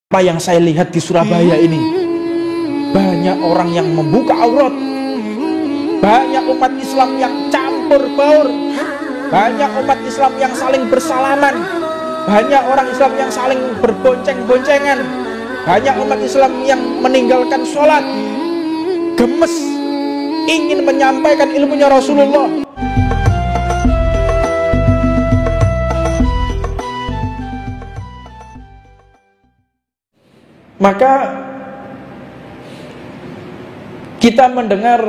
Apa yang saya lihat di Surabaya ini, banyak orang yang membuka aurat, banyak umat Islam yang campur baur, banyak umat Islam yang saling bersalaman, banyak orang Islam yang saling berbonceng-boncengan, banyak umat Islam yang meninggalkan sholat, gemes ingin menyampaikan ilmunya Rasulullah. Maka kita mendengar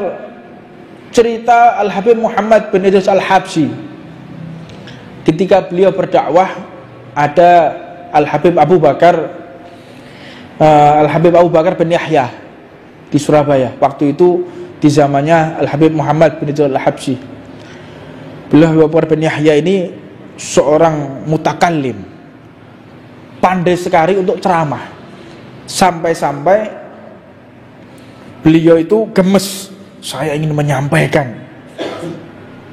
cerita Al-Habib Muhammad bin Idris Al-Habsyi. Ketika beliau berdakwah, ada Al-Habib Abu Bakar Al-Habib Abu Bakar bin Yahya di Surabaya. Waktu itu di zamannya Al-Habib Muhammad bin Idris Al-Habsyi. Beliau Abu Bakar bin Yahya ini seorang mutakallim, pandai sekali untuk ceramah. Sampai-sampai beliau itu gemes, saya ingin menyampaikan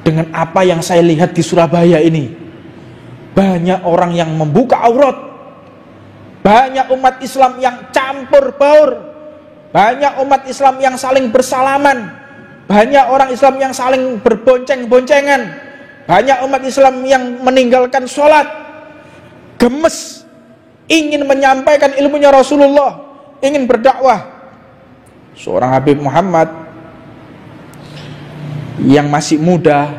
dengan apa yang saya lihat di Surabaya ini. Banyak orang yang membuka aurat, banyak umat Islam yang campur baur, banyak umat Islam yang saling bersalaman, banyak orang Islam yang saling berbonceng-boncengan, banyak umat Islam yang meninggalkan sholat, gemes ingin menyampaikan ilmunya Rasulullah, ingin berdakwah. Seorang Habib Muhammad yang masih muda,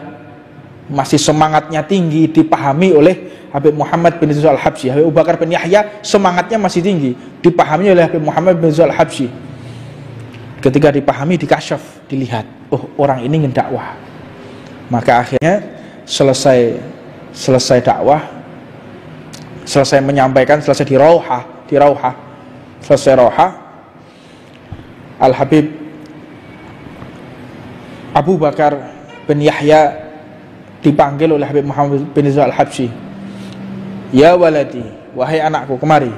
masih semangatnya tinggi, dipahami oleh Habib Muhammad bin Idris Al-Habsyi. Habib Abu Bakar bin Yahya semangatnya masih tinggi, dipahami oleh Habib Muhammad bin Idris Al-Habsyi. Ketika dipahami, dikasyaf, dilihat, oh orang ini ingin dakwah. Maka akhirnya selesai dakwah, selesai menyampaikan, selesai di rauhah, selesai rauhah, Al-Habib Abu Bakar bin Yahya dipanggil oleh Habib Muhammad bin Idris Al-Habsyi. Ya waladi, wahai anakku, kemari.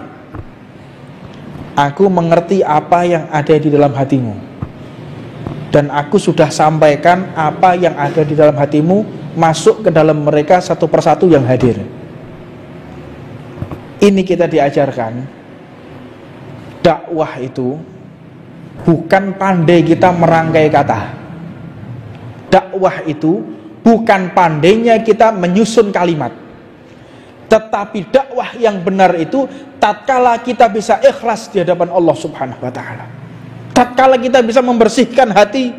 Aku mengerti apa yang ada di dalam hatimu, dan aku sudah sampaikan apa yang ada di dalam hatimu masuk ke dalam mereka satu persatu yang hadir. Ini kita diajarkan, dakwah itu bukan pandai kita merangkai kata. Dakwah itu bukan pandainya kita menyusun kalimat. Tetapi dakwah yang benar itu tatkala kita bisa ikhlas di hadapan Allah Subhanahu wa taala. Tatkala kita bisa membersihkan hati,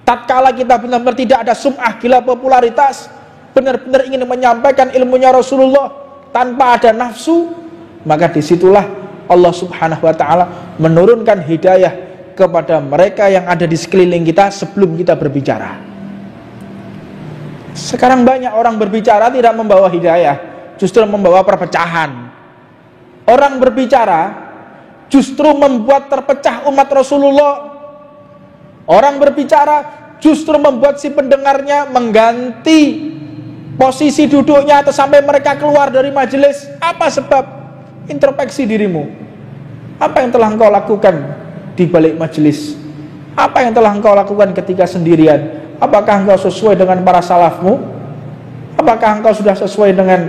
tatkala kita benar-benar tidak ada sum'ah, gila popularitas, benar-benar ingin menyampaikan ilmunya Rasulullah tanpa ada nafsu, maka disitulah Allah Subhanahu wa ta'ala menurunkan hidayah kepada mereka yang ada di sekeliling kita sebelum kita berbicara. Sekarang banyak orang berbicara tidak membawa hidayah, justru membawa perpecahan. Orang berbicara justru membuat terpecah umat Rasulullah. Orang berbicara justru membuat si pendengarnya mengganti posisi duduknya atau sampai mereka keluar dari majelis. Apa sebab? Introspeksi dirimu. Apa yang telah engkau lakukan di balik majelis? Apa yang telah engkau lakukan ketika sendirian? Apakah engkau sesuai dengan para salafmu? Apakah engkau sudah sesuai dengan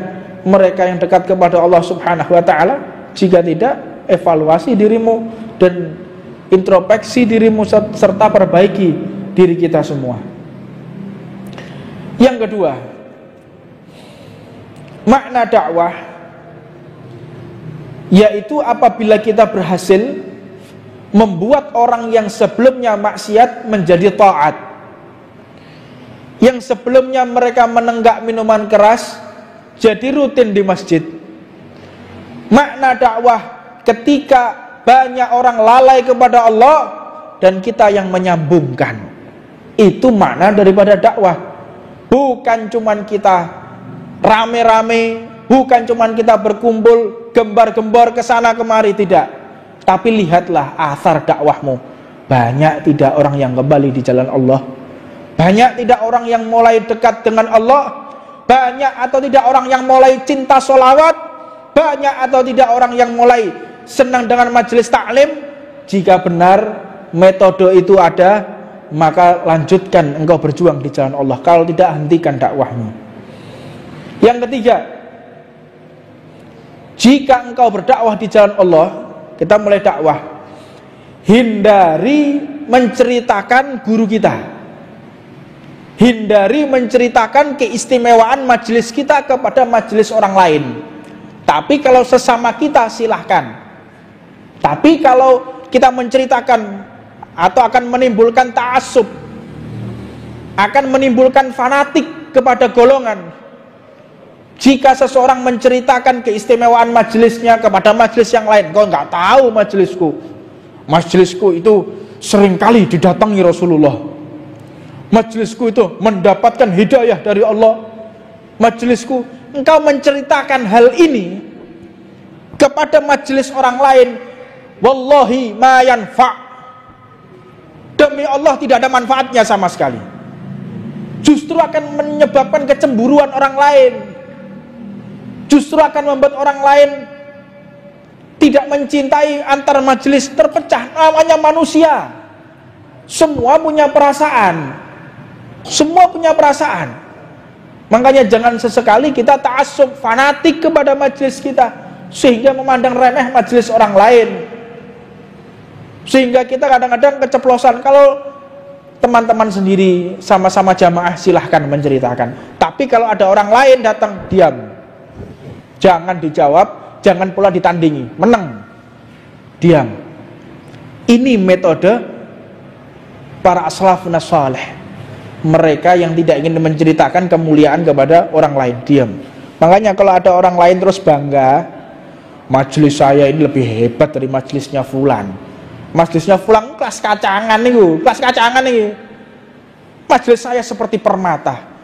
mereka yang dekat kepada Allah Subhanahu wa ta'ala? Jika tidak, evaluasi dirimu dan introspeksi dirimu serta perbaiki diri kita semua. Yang kedua, makna dakwah yaitu apabila kita berhasil membuat orang yang sebelumnya maksiat menjadi taat, yang sebelumnya mereka menenggak minuman keras jadi rutin di masjid. Makna dakwah ketika banyak orang lalai kepada Allah dan kita yang menyambungkan. Itu makna daripada dakwah. Bukan cuman kita rame-rame, bukan cuman kita berkumpul gembar-gembor ke sana kemari, tidak. Tapi lihatlah asar dakwahmu. Banyak tidak orang yang kembali di jalan Allah? Banyak tidak orang yang mulai dekat dengan Allah? Banyak atau tidak orang yang mulai cinta sholawat? Banyak atau tidak orang yang mulai senang dengan majelis taklim? Jika benar metode itu ada, maka lanjutkan engkau berjuang di jalan Allah. Kalau tidak, hentikan dakwahmu. Yang ketiga, Jika engkau berdakwah di jalan Allah, kita mulai dakwah, hindari menceritakan guru kita, hindari menceritakan keistimewaan majelis kita kepada majelis orang lain. Tapi kalau sesama kita silahkan. Tapi kalau kita menceritakan atau akan menimbulkan ta'assub, akan menimbulkan fanatik kepada golongan, jika seseorang menceritakan keistimewaan majelisnya kepada majelis yang lain, kau nggak tahu majelisku itu seringkali didatangi Rasulullah, majelisku itu mendapatkan hidayah dari Allah, majelisku, engkau menceritakan hal ini kepada majelis orang lain, wallahi ma yanfa', demi Allah tidak ada manfaatnya sama sekali, justru akan menyebabkan kecemburuan orang lain, justru akan membuat orang lain tidak mencintai, antar majelis terpecah. Namanya manusia, semua punya perasaan, semua punya perasaan. Makanya jangan sesekali kita ta'assub, fanatik kepada majelis kita, sehingga memandang remeh majelis orang lain, sehingga kita kadang-kadang keceplosan. Kalau teman-teman sendiri sama-sama jamaah silahkan menceritakan, tapi kalau ada orang lain datang, diam, jangan dijawab, jangan pula ditandingi, menang, diam. Ini metode para aslafun salih, mereka yang tidak ingin menceritakan kemuliaan kepada orang lain, diam. Makanya kalau ada orang lain terus bangga, majelis saya ini lebih hebat dari majelisnya fulan, majelisnya fulan kelas kacangan nih, kelas kacangan nih, majelis saya seperti permata.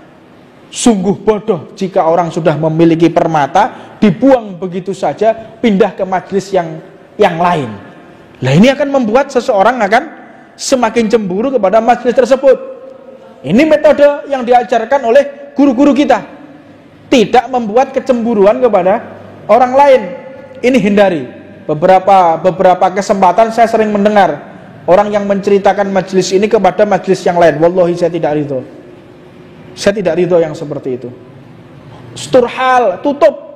Sungguh bodoh jika orang sudah memiliki permata dibuang begitu saja, pindah ke majelis yang lain. Nah, ini akan membuat seseorang akan semakin cemburu kepada majelis tersebut. Ini metode yang diajarkan oleh guru-guru kita, tidak membuat kecemburuan kepada orang lain. Ini hindari. Beberapa kesempatan saya sering mendengar orang yang menceritakan majelis ini kepada majelis yang lain. Wallahi saya tidak ridho. Saya tidak ridho yang seperti itu. Sturhal, tutup.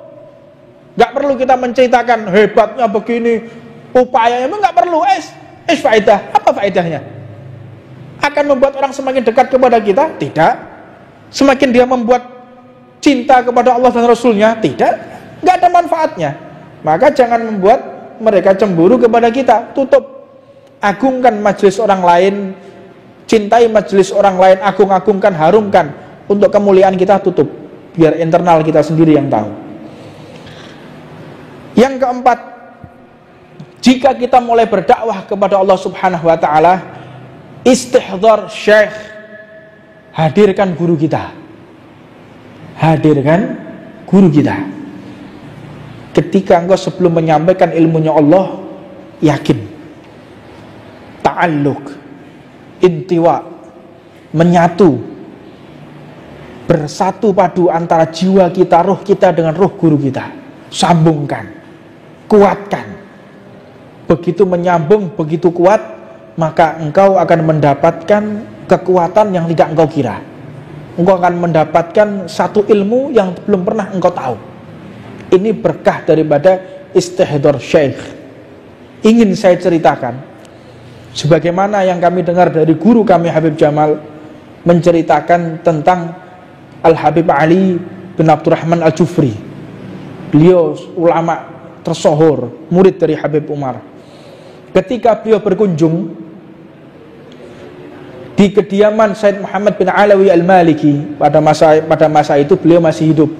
Gak perlu kita menceritakan hebatnya begini, upayanya, memang gak perlu. Faedah, apa faedahnya? Akan membuat orang semakin dekat kepada kita? Tidak. Semakin dia membuat cinta kepada Allah dan Rasulnya? Tidak. Gak ada manfaatnya. Maka jangan membuat mereka cemburu kepada kita. Tutup. Agungkan majelis orang lain, cintai majelis orang lain, agung-agungkan, harumkan. Untuk kemuliaan kita tutup, biar internal kita sendiri yang tahu. Yang keempat, jika kita mulai berdakwah kepada Allah Subhanahu wa ta'ala, istihdhar syekh, hadirkan guru kita, hadirkan guru kita. Ketika engkau sebelum menyampaikan ilmunya Allah, yakin, ta'alluq, intiwa, menyatu, bersatu padu antara jiwa kita, ruh kita dengan ruh guru kita. Sambungkan, kuatkan. Begitu menyambung, begitu kuat, maka engkau akan mendapatkan kekuatan yang tidak engkau kira. Engkau akan mendapatkan satu ilmu yang belum pernah engkau tahu. Ini berkah daripada istihdhar syekh. Ingin saya ceritakan, sebagaimana yang kami dengar dari guru kami Habib Jamal menceritakan tentang Al-Habib Ali bin Abdurrahman Al-Jufri. Beliau ulama tersohor, murid dari Habib Umar. Ketika beliau berkunjung di kediaman Said Muhammad bin Alawi Al-Maliki, pada masa itu beliau masih hidup.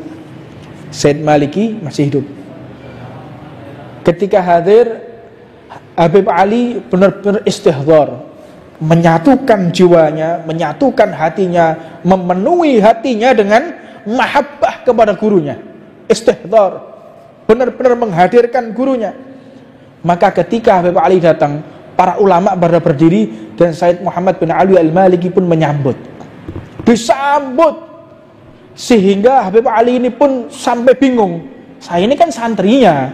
Said Maliki masih hidup. Ketika hadir, Habib Ali benar-benar istihdhar, menyatukan jiwanya, menyatukan hatinya, memenuhi hatinya dengan mahabbah kepada gurunya. Istihdhar, benar-benar menghadirkan gurunya. Maka ketika Habib Ali datang, para ulama pada berdiri dan Said Muhammad bin Ali Al-Maliki pun menyambut. Disambut sehingga Habib Ali ini pun sampai bingung. Saya ini kan santrinya,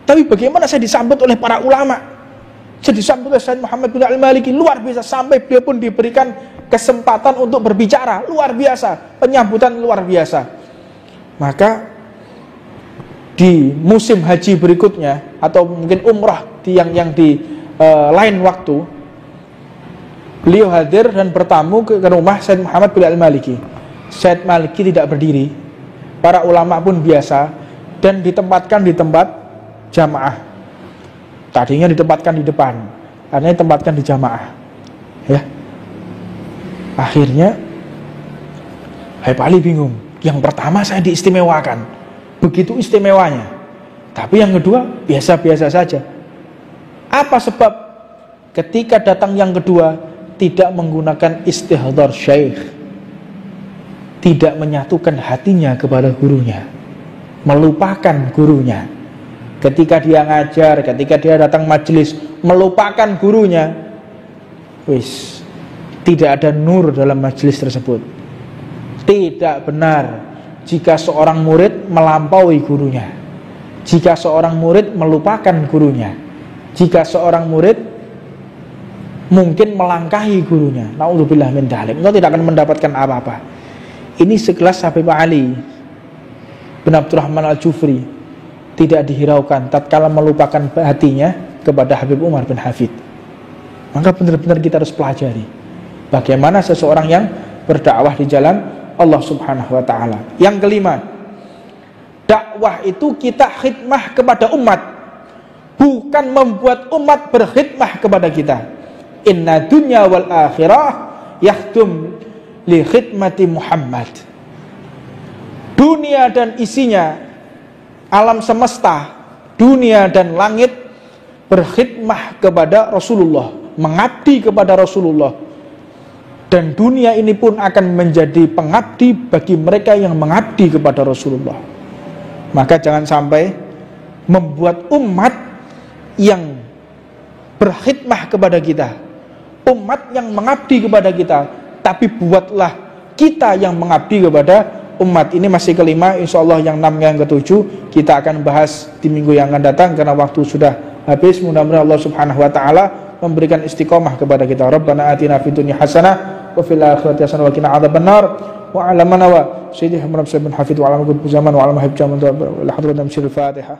tapi bagaimana saya disambut oleh para ulama? Jadi disambut oleh Said Muhammad bin Al-Maliki, luar biasa, sampai beliau pun diberikan kesempatan untuk berbicara, luar biasa, penyambutan luar biasa. Maka di musim haji berikutnya atau mungkin umrah yang di lain waktu, beliau hadir dan bertamu ke rumah Said Muhammad bin Al-Maliki. Said Maliki tidak berdiri, para ulama pun biasa, dan ditempatkan di tempat jamaah. Tadinya ditempatkan di depan, akhirnya ditempatkan di jamaah. Ya. Akhirnya Habib Ali bingung. Yang pertama saya diistimewakan, begitu istimewanya. Tapi yang kedua biasa-biasa saja. Apa sebab ketika datang yang kedua tidak menggunakan istihdar syekh, tidak menyatukan hatinya kepada gurunya, melupakan gurunya. Ketika dia ngajar, ketika dia datang majelis, melupakan gurunya, wis, tidak ada nur dalam majelis tersebut. Tidak benar jika seorang murid melampaui gurunya, jika seorang murid melupakan gurunya, jika seorang murid mungkin melangkahi gurunya. Na'udzubillah min dzalik. Engkau tidak akan mendapatkan apa-apa. Ini sekelas Habib Ali bin Abdurrahman Al-Jufri tidak dihiraukan tatkala melupakan hatinya kepada Habib Umar bin Hafid. Maka benar-benar kita harus pelajari bagaimana seseorang yang berdakwah di jalan Allah Subhanahu wa ta'ala. Yang kelima, dakwah itu kita khidmah kepada umat, bukan membuat umat berkhidmah kepada kita. Inna dunya wal akhirah yakhdum li khidmati Muhammad. Dunia dan isinya, alam semesta, dunia dan langit berkhidmah kepada Rasulullah, mengabdi kepada Rasulullah. Dan dunia ini pun akan menjadi pengabdi bagi mereka yang mengabdi kepada Rasulullah. Maka jangan sampai membuat umat yang berkhidmah kepada kita, umat yang mengabdi kepada kita, tapi buatlah kita yang mengabdi kepada umat. Ini masih kelima, insyaallah yang 6 yang ketujuh kita akan bahas di minggu yang akan datang karena waktu sudah habis. Mudah-mudahan Allah Subhanahu wa taala memberikan istiqomah kepada kita. Rabbana atina fid dunya hasanah wa fil akhirati hasanah wa qina adzabannar. Wa 'ala man wa sayyidina Muhammad bin Hafid wa 'ala man zaman wa 'ala mahib jaman wa la hadratan Fatihah.